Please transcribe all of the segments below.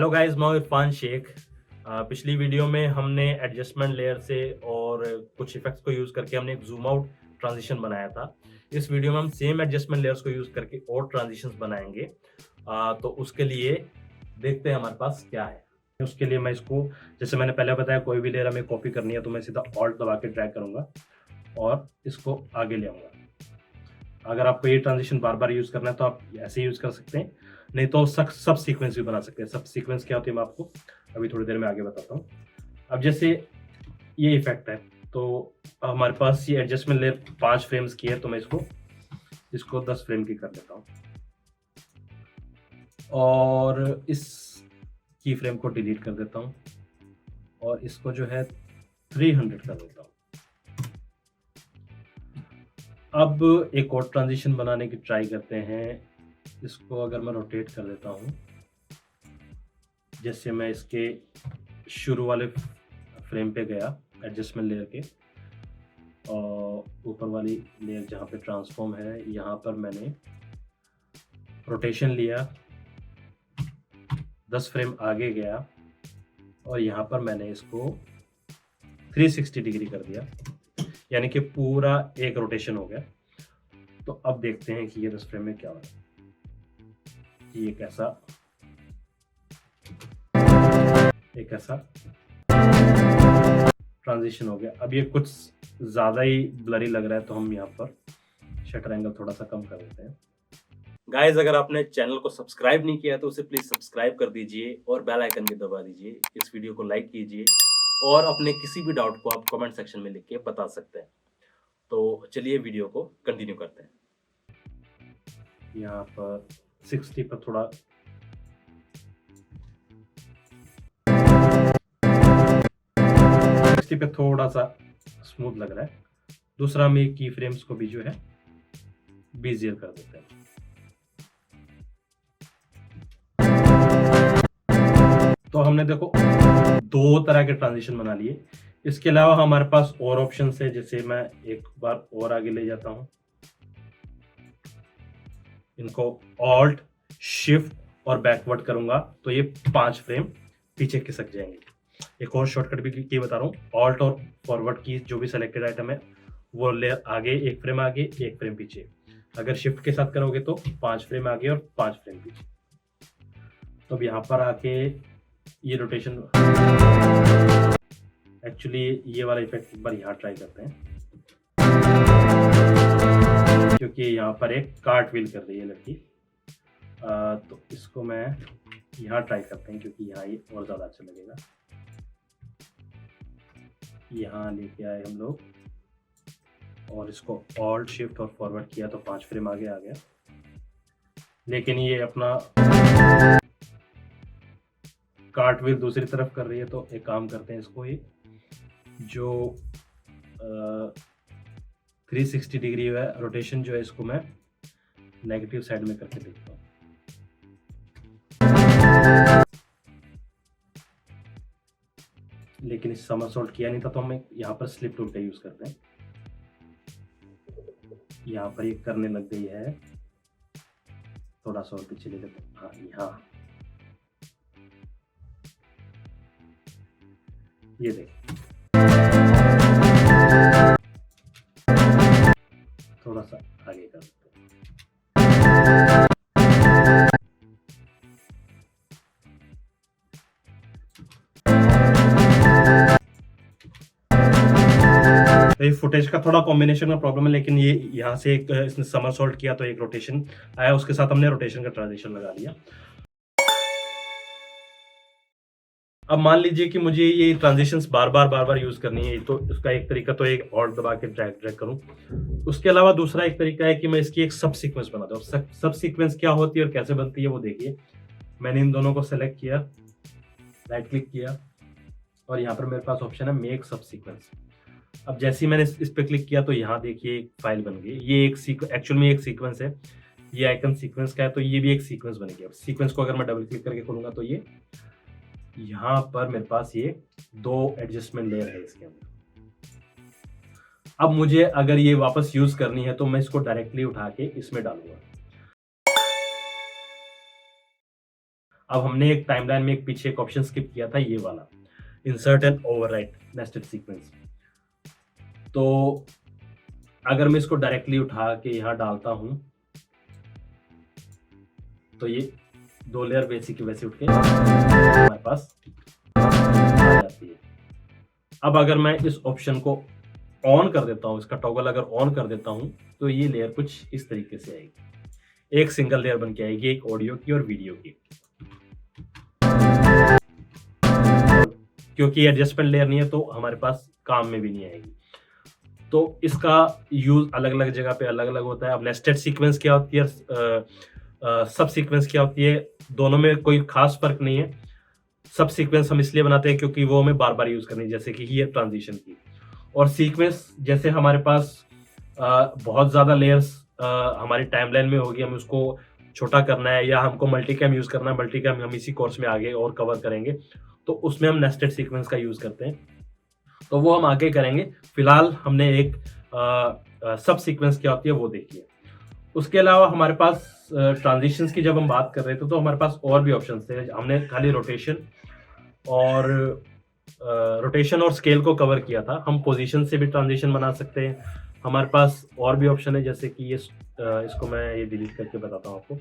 Hello guys, मैं इरफान शेख। पिछली video में हमने एडजस्टमेंट लेयर से और कुछ इफेक्ट्स को यूज़ करके हमने एक जूम आउट ट्रांजिशन बनाया था। इस वीडियो में हम सेम एडजस्टमेंट लेयर्स को यूज़ करके और ट्रांजिशंस बनाएंगे। तो उसके लिए देखते हैं हमारे पास क्या है। उसके लिए मैं इसको, जैसे मैंने पहले बताया, कोई भी लेयर हमें कॉपी करनी है तो मैं सीधा ऑल्ट दबा के ड्रैग करूँगा और इसको आगे ले आऊँगा। अगर आपको ये ट्रांजिशन बार बार यूज़ करना है तो आप ऐसे यूज़ कर सकते हैं, नहीं तो सब सीक्वेंस भी बना सकते हैं। सब सीक्वेंस क्या होती है मैं आपको अभी थोड़ी देर में आगे बताता हूँ। अब जैसे ये इफेक्ट है तो हमारे पास ये एडजस्टमेंट लेयर 5 फ्रेम्स की है, तो मैं इसको 10 फ्रेम की कर देता हूँ और इस की फ्रेम को डिलीट कर देता हूँ और इसको जो है 300 कर देता हूँ। अब एक और ट्रांजिशन बनाने की ट्राई करते हैं। इसको अगर मैं रोटेट कर देता हूँ, जैसे मैं इसके शुरू वाले फ्रेम पे गया एडजस्टमेंट लेयर के, और ऊपर वाली लेयर जहाँ पे ट्रांसफॉर्म है यहाँ पर मैंने रोटेशन लिया, 10 फ्रेम आगे गया और यहाँ पर मैंने इसको 360 डिग्री कर दिया, यानी कि पूरा एक रोटेशन हो गया। तो अब देखते हैं कि ये 10 फ्रेम में क्या हो रहा है। ये एक ऐसा ट्रांजिशन हो गया। अब ये कुछ ज़्यादा ही ब्लरी लग रहा है तो हम यहाँ पर शटर एंगल थोड़ा सा कम कर देते हैं। गाइस, अगर आपने चैनल को सब्सक्राइब नहीं किया तो उसे प्लीज़ सब्सक्राइब कर दीजिए और बेल आइकन भी दबा दीजिए। इस वीडियो को लाइक कीजिए और अपने किसी भी डाउट को आप कमेंट सेक्शन में लिख के बता सकते हैं। तो चलिए वीडियो को कंटिन्यू करते हैं। यहाँ पर 60 पर थोड़ा पे थोड़ा सा स्मूथ लग रहा है। दूसरा हम की फ्रेम्स को भी जो है बेजियर कर देते हैं। तो हमने देखो 2 तरह के ट्रांजिशन बना लिए। इसके अलावा हमारे पास और ऑप्शन है, जैसे मैं एक बार और आगे ले जाता हूं, इनको ऑल्ट शिफ्ट और बैकवर्ड करूंगा तो ये 5 फ्रेम पीछे खिसक जाएंगे। एक और शॉर्टकट भी की बता रहा हूँ, ऑल्ट और फॉरवर्ड की जो भी सेलेक्टेड आइटम है वो लेयर आगे, एक फ्रेम आगे एक फ्रेम पीछे। अगर शिफ्ट के साथ करोगे तो 5 फ्रेम आगे और 5 फ्रेम पीछे। तो अब यहाँ पर आके ये रोटेशन, एक्चुअली ये वाला इफेक्ट एक बार यहाँ ट्राई करते हैं, क्योंकि यहाँ पर एक कार्ट व्हील कर रही है लड़की। तो इसको मैं यहाँ ट्राई करते हैं, क्योंकि यहाँ ये और ज़्यादा अच्छा लगेगा। यहाँ लेके आए हम लोग और इसको ऑल्ट शिफ्ट और फॉरवर्ड किया तो 5 फ्रेम आगे आ गया, लेकिन ये अपना कार्ट व्हील दूसरी तरफ कर रही है। तो एक काम करते हैं, इसको ये जो 360 डिग्री है रोटेशन जो है, इसको मैं नेगेटिव साइड में करके देखता हूँ। लेकिन इस समरसॉल्ट किया नहीं था, तो हम यहाँ पर स्लिप टूल का यूज करते हैं। यहाँ पर ये करने लग गई है, थोड़ा सा और पीछे ले लेते हैं। हाँ, यहाँ ये देख, थोड़ा सा आगे कर देते हैं। तो ये फुटेज का थोड़ा कॉम्बिनेशन में प्रॉब्लम है, लेकिन ये यहाँ से एक इसने समरसॉल्ट किया तो एक रोटेशन आया, उसके साथ हमने रोटेशन का ट्रांजिशन लगा लिया। अब मान लीजिए कि मुझे ये ट्रांजिशंस बार बार यूज करनी है, तो उसका एक तरीका तो एक ऑल्ट दबा के ड्रैग करूं। उसके अलावा दूसरा एक तरीका है कि मैं इसकी एक सब सीक्वेंस बना दूं। सब सीक्वेंस क्या होती है और कैसे बनती है वो देखिए। मैंने इन दोनों को सेलेक्ट किया, राइट क्लिक किया और यहाँ पर मेरे पास ऑप्शन है मेक सब सीक्वेंस। अब जैसे ही मैंने इस पे क्लिक किया तो यहाँ देखिए एक फाइल बन गई। ये एक एक्चुअल में एक सीक्वेंस है, ये आइकन सीक्वेंस का है, तो ये भी एक सीक्वेंस बनेगी। अब सीक्वेंस को अगर मैं डबल क्लिक करके खोलूंगा तो ये यहाँ पर मेरे पास ये 2 एडजस्टमेंट लेयर है इसके अंदर। अब मुझे अगर ये वापस यूज करनी है तो मैं इसको डायरेक्टली उठा के इसमें डालूंगा। अब हमने एक टाइमलाइन में एक पीछे एक ऑप्शन स्किप किया था, ये वाला insert and overwrite nested sequence. तो अगर मैं इसको डायरेक्टली उठा के यहाँ डालता हूँ तो ये 2 लेयर वैसी की वैसी उठ के हमारे पास आ जाती है। अब अगर मैं इस ऑप्शन को ऑन कर देता हूँ, इसका टॉगल अगर ऑन कर देता हूँ, तो ये लेयर कुछ इस तरीके से आएगी। एक सिंगल लेयर बन के आएगी, एक ऑडियो की और वीडियो की। क्योंकि एडजस्टमेंट लेयर नहीं है तो हमारे पास काम में भी नहीं आएगी। तो इसका यूज अलग अलग जगह पे अलग अलग होता है। अब नेस्टेड सीक्वेंस क्या होती है, सब सीक्वेंस क्या होती है, दोनों में कोई खास फर्क नहीं है। सब सीक्वेंस हम इसलिए बनाते हैं क्योंकि वो हमें बार बार यूज करनी है, जैसे कि हियर ट्रांजिशन की। और सीक्वेंस जैसे हमारे पास बहुत ज्यादा लेयर्स हमारी टाइमलाइन में होगी, हमें उसको छोटा करना है या हमको मल्टीकैम यूज करना है। मल्टीकैम हम इसी कोर्स में आगे और कवर करेंगे, तो उसमें हम नेस्टेड सीक्वेंस का यूज करते हैं, तो वो हम आगे करेंगे। फिलहाल हमने एक सब सीक्वेंस क्या होती है वो देखी है। उसके अलावा हमारे पास ट्रांजिशंस की जब हम बात कर रहे थे तो हमारे पास और भी ऑप्शंस थे। हमने खाली रोटेशन और स्केल को कवर किया था। हम पोजीशन से भी ट्रांजिशन बना सकते हैं। हमारे पास और भी ऑप्शन है, जैसे कि ये इसको मैं ये डिलीट करके बताता हूँ आपको,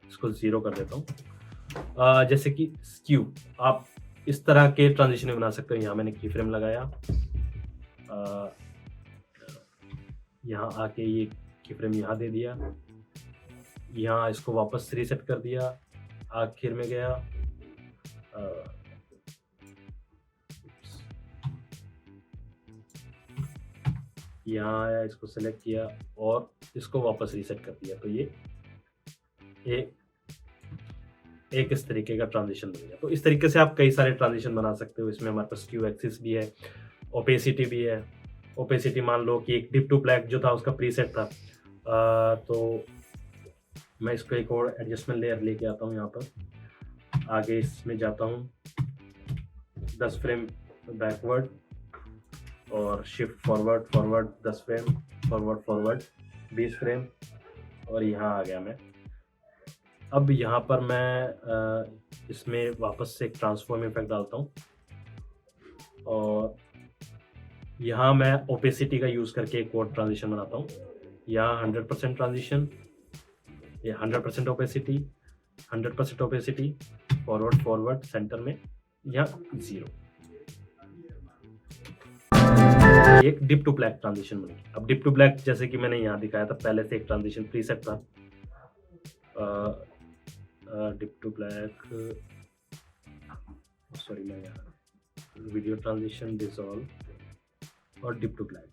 इसको 0 कर देता हूँ। जैसे कि स्क्यू, आप इस तरह के ट्रांजिशन भी बना सकते हो। यहाँ मैंने की फ्रेम लगाया, यहाँ आके ये की फ्रेम यहाँ दे दिया, यहाँ इसको वापस रीसेट कर दिया, आखिर में गया, यहाँ आया, इसको सेलेक्ट किया और इसको वापस रीसेट कर दिया। तो ये एक इस तरीके का ट्रांजिशन बन गया। तो इस तरीके से आप कई सारे ट्रांजिशन बना सकते हो। इसमें हमारे पास स्क्यू एक्सिस भी है, ओपेसिटी भी है। ओपेसिटी मान लो कि एक डिप टू ब्लैक जो था उसका प्रीसेट था, तो मैं इसको एक और एडजस्टमेंट लेयर लेके आता हूँ। यहाँ पर आगे इसमें जाता हूँ, 10 फ्रेम बैकवर्ड और shift forward 10 frame, forward 20 frame, और यहाँ आ गया मैं। अब यहाँ पर मैं इसमें वापस से एक ट्रांसफॉर्म इफेक्ट डालता हूँ और यहाँ मैं ओपेसिटी का यूज़ करके एक और ट्रांजिशन बनाता हूँ। यहाँ 100% ट्रांजिशन, ये 100% ओपेसिटी, 100% ओपेसिटी, फॉरवर्ड सेंटर में, यहाँ 0। एक डिप टू ब्लैक ट्रांजिशन बन गया। अब डिप टू ब्लैक जैसे कि मैंने यहाँ दिखाया था, पहले से एक ट्रांजिशन प्रीसेट था, डिप टू ब्लैक, सॉरी मैं यहाँ वीडियो ट्रांजिशन, डिसॉल्व और डिप टू ब्लैक।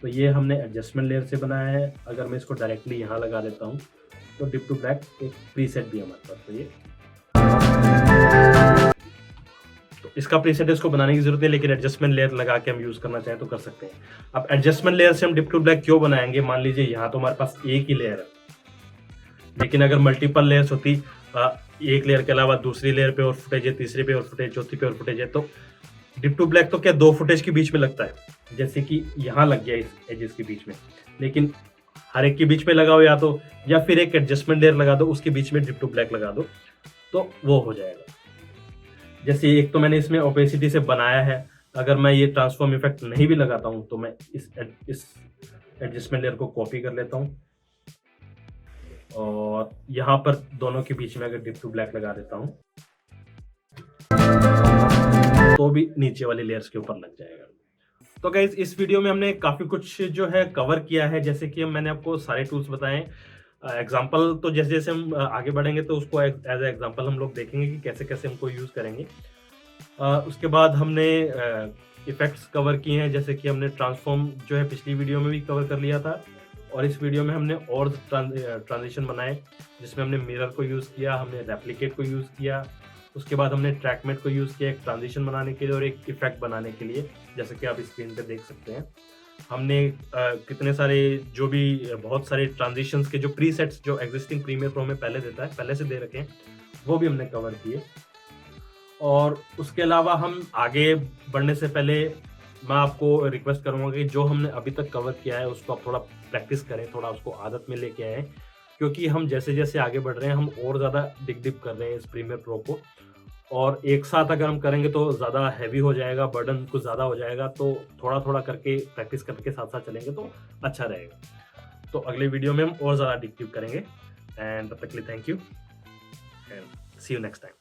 तो ये हमने एडजस्टमेंट लेयर से बनाया है। अगर मैं इसको डायरेक्टली यहाँ लगा देता हूँ तो डिप टू ब्लैक एक प्रीसेट भी हमारे पास। तो ये तो इसका प्रीसेट इसको बनाने की जरूरत है, लेकिन एडजस्टमेंट लेयर लगा के हम यूज करना चाहें तो कर सकते हैं। अब एडजस्टमेंट लेयर से हम डिप टू ब्लैक क्यों बनाएंगे, मान लीजिए यहाँ तो हमारे पास एक ही लेयर है, लेकिन अगर मल्टीपल लेयर्स होती, एक लेयर के अलावा दूसरी लेयर पे और फुटेज है, तीसरे पे और फुटेज, चौथी पे और फुटेज है, तो डिप टू ब्लैक तो क्या 2 फुटेज के बीच में लगता है, जैसे कि यहाँ लग गया इस एजेस के बीच में। लेकिन हर एक के बीच में लगाओ या फिर एक एडजस्टमेंट लेयर लगा दो, उसके बीच में डिप टू ब्लैक लगा दो, तो वो हो जाएगा। जैसे एक तो मैंने इसमें ओपेसिटी से बनाया है, अगर मैं ये ट्रांसफॉर्म इफेक्ट नहीं भी लगाता हूँ तो मैं इस एडजस्टमेंट लेयर को कॉपी कर लेता हूँ और यहाँ पर दोनों के बीच में अगर डिप टू ब्लैक लगा देता हूँ तो भी नीचे वाली लेयर्स के ऊपर लग जाएगा। तो गाइस इस वीडियो में हमने काफी कुछ जो है कवर किया है, जैसे कि मैंने आपको सारे टूल्स बताए। एग्जाम्पल तो जैसे जैसे हम आगे बढ़ेंगे तो उसको एज ए एग्जाम्पल हम लोग देखेंगे कि कैसे कैसे हमको यूज करेंगे। उसके बाद हमने इफेक्ट्स कवर किए हैं, जैसे कि हमने ट्रांसफॉर्म जो है पिछली वीडियो में भी कवर कर लिया था, और इस वीडियो में हमने और ट्रांजिशन बनाए जिसमें हमने मिरर को यूज़ किया, हमने रेप्लिकेट को यूज़ किया, उसके बाद हमने ट्रैकमेट को यूज़ किया एक ट्रांजिशन बनाने के लिए और एक इफेक्ट बनाने के लिए, जैसे कि आप स्क्रीन पे देख सकते हैं। हमने कितने सारे जो भी बहुत सारे ट्रांजिशंस के जो प्रीसेट्स जो एग्जिस्टिंग प्रीमियर प्रो में पहले देता है, पहले से दे रखे हैं, वो भी हमने कवर किए। और उसके अलावा हम आगे बढ़ने से पहले मैं आपको रिक्वेस्ट करूंगा कि जो हमने अभी तक कवर किया है उसको आप थोड़ा प्रैक्टिस करें, थोड़ा उसको आदत में लेके आए, क्योंकि हम जैसे-जैसे आगे बढ़ रहे हैं, हम और ज़्यादा डिग डिप कर रहे हैं इस प्रीमियर प्रो को, और एक साथ अगर हम करेंगे तो ज़्यादा हेवी हो जाएगा, बर्डन कुछ ज़्यादा हो जाएगा, तो थोड़ा-थोड़ा करके प्रैक्टिस करके साथ-साथ चलेंगे तो अच्छा रहेगा। तो अगले वीडियो में हम और ज़्यादा डिग डिप करेंगे, एंड तब तक के लिए thank you and see you next time.